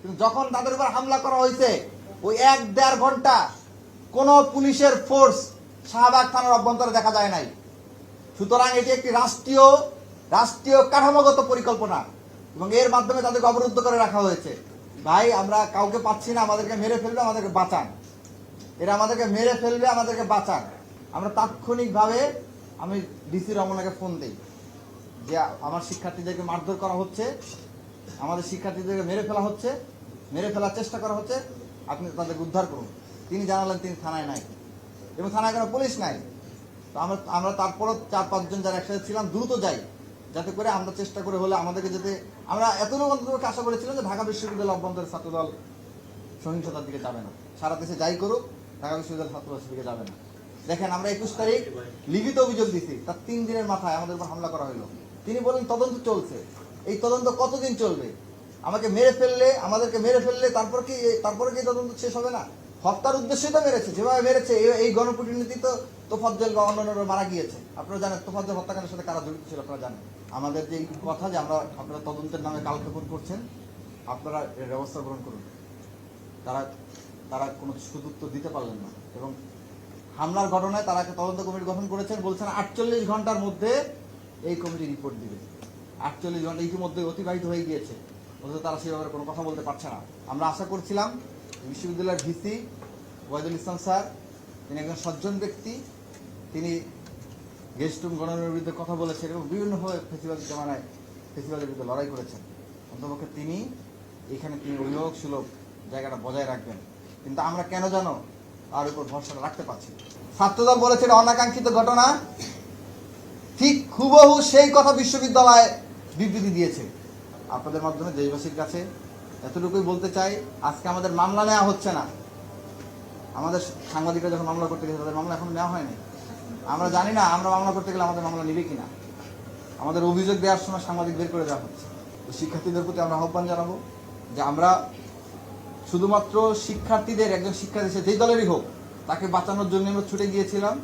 কিন্তু যখন তাদের উপর হামলা করা হয়েছে ওই 1-1.5 ঘন্টা কোন পুলিশের ফোর্স শাহবাগ থানার অভ্যন্তরে দেখা যায় নাই। সুতরাং এটি একটি রাষ্ট্রীয় কাঠামোগত পরিকল্পনা এবং এর মাধ্যমে তাদেরকে অবরুদ্ধ করে রাখা হয়েছে। ভাই, আমরা কাউকে পাচ্ছি না, আমাদেরকে মেরে ফেলবে, আমাদেরকে বাঁচান। এরা আমাদেরকে মেরে ফেলবে, আমাদেরকে বাঁচান। আমরা তাৎক্ষণিকভাবে আমি ডিসি রমনাকে ফোন দিই যে আমার শিক্ষার্থীদেরকে মারধর করা হচ্ছে, আমাদের শিক্ষার্থীদেরকে মেরে ফেলা হচ্ছে, মেরে ফেলার চেষ্টা করা হচ্ছে, আপনি তাদেরকে উদ্ধার করুন। তিনি জানালেন তিনি থানায় নাই এবং থানায় কোনো পুলিশ নাই। তো আমরা তারপরও 4-5 জন যারা একসাথে ছিলাম দ্রুত যাই, যাতে করে আমরা চেষ্টা করে হলে আমাদেরকে যেতে আমরা এতটুকু অন্তত আশা করেছিলাম যে ঢাকা বিশ্ববিদ্যালয় অভ্যন্তরে ছাত্রদল সহিংসতার দিকে যাবে না। সারা দেশে যাই করুক, ঢাকা বিশ্ববিদ্যালয় ছাত্রদল দিকে যাবে না। দেখেন, আমরা 21 তারিখ লিখিত অভিযোগ দিছি, তার 3 দিনের মাথায় আমাদের উপর হামলা করা হলো। তিনি বলেন তদন্ত চলছে। এই তদন্ত কতদিন চলবে? আমাদেরকে মেরে ফেললে তারপরে কি তদন্ত শেষ হবে না? হত্যার উদ্দেশ্যে তো মেরেছে, যেভাবে মেরেছে এই গণপ্রতিনিধি তো তোফাজ্জল বা অন্যান্যরা মারা গিয়েছে। আপনারা জানেন তোফাজ্জল হত্যাকাণ্ডের সাথে কারা জড়িত ছিল, আপনারা জানেন। আমাদের যে কথা যে আপনারা তদন্তের নামে কালক্ষেপণ করছেন, আপনারা এর ব্যবস্থা গ্রহণ করুন। তারা কোনো সুদুত্তর দিতে পারলেন না এবং হামলার ঘটনায় তারা একটা তদন্ত কমিটি গঠন করেছেন, বলছেন 48 ঘন্টার মধ্যে এই কমিটি রিপোর্ট দিবে। 48 ঘন্টা ইতিমধ্যে অতিবাহিত হয়ে গিয়েছে, অথচ তারা সেই ব্যাপারে কোনো কথা বলতে পারছে না। আমরা আশা করছিলাম বিশ্ববিদ্যালয়ের ভিসি ওয়াহিদুল ইসলাম স্যার, তিনি একজন সজ্জন ব্যক্তি, তিনি গেস্ট রুম গণনার বিরুদ্ধে কথা বলেছেন এবং বিভিন্নভাবে ফেসিবাদের বিরুদ্ধে লড়াই করেছেন। অন্তপক্ষে তিনি অভিভাবক সুলভ জায়গাটা বজায় রাখবেন, কিন্তু আমরা কেন জানো তার উপর ভরসাটা রাখতে পারছি। ছাত্রদল বলেছে এটা অনাকাঙ্ক্ষিত ঘটনা, ঠিক হুবহু সেই কথা বিশ্ববিদ্যালয় বিবৃতি দিয়েছে। আপনাদের মাধ্যমে দেশবাসীর কাছে এতটুকুই বলতে চাই, আজকে আমাদের মামলা নেওয়া হচ্ছে না। আমাদের সাংবাদিকরা যখন মামলা করতে গেছে তাদের মামলা এখন নেওয়া হয়নি। আমরা জানি না আমরা মামলা করতে গেলে আমাদের মামলা নেবে কিনা। আমাদের অভিযোগ দেওয়ার সময় সাংবাদিক বের করে দেওয়া হচ্ছে। তো শিক্ষার্থীদের প্রতি আমরা আহ্বান জানাবো যে আমরা শুধুমাত্র একজন শিক্ষার্থী যেই দলেরই হোক তাকে বাঁচানোর জন্য আমরা ছুটে গিয়েছিলাম।